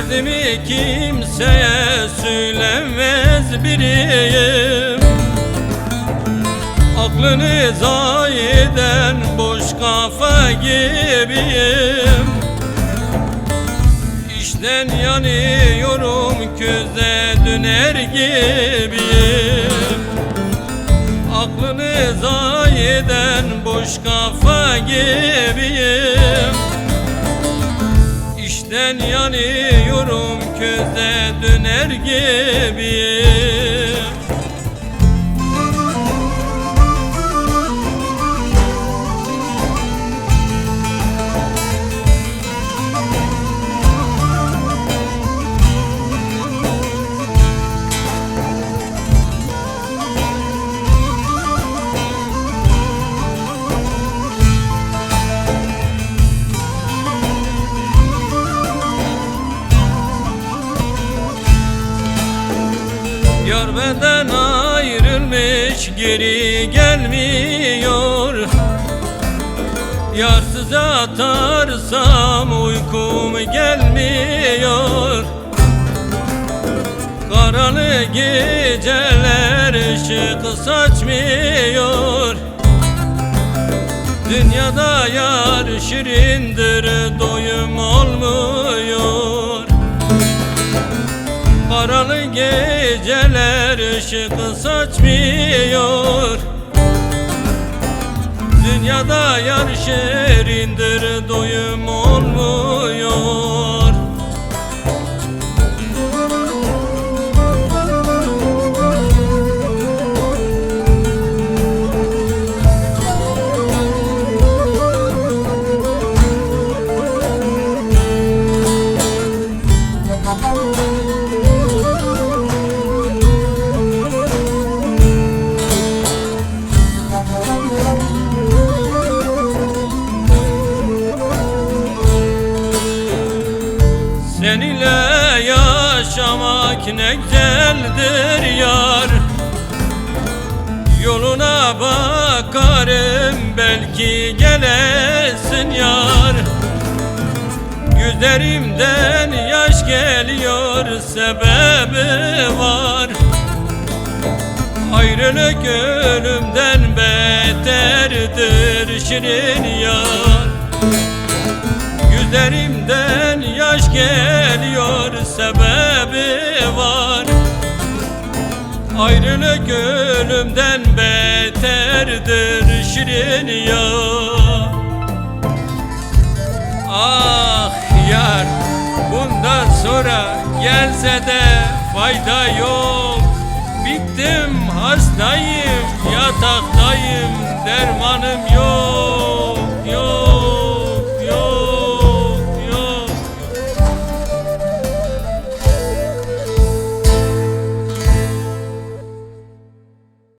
Derdimi kimseye söylemez biriyim. Aklını zayi eden boş kafa gibiyim. İşten yanıyorum, köze döner gibiyim. Aklını zayi eden boş kafa gibiyim. İşten yanıyorum, köze döner gibiyim. Yar benden ayrılmış, geri gelmiyor. Yarsız yatarsam uykum gelmiyor. Karanlık geceler ışık saçmıyor. Dünyada yar şirindir, doyum olmuyor. Karanlık geceler ışık saçmıyor. Dünyada yar şirindir, doyum olmuyor. Seninle yaşamak ne güzeldir yar. Yoluna bakarım, belki gelesin yar. Gözlerimden yaş geliyor, sebebi var. Ayrılık ölümden beterdir şirin yar. Gözlerimden yaş geliyor, sebebi var. Ayrılık ölümden beterdir şirin yar. Ah yar, bundan sonra gelse de fayda yok. Bittim, hastayım, yataktayım, dermanım yok.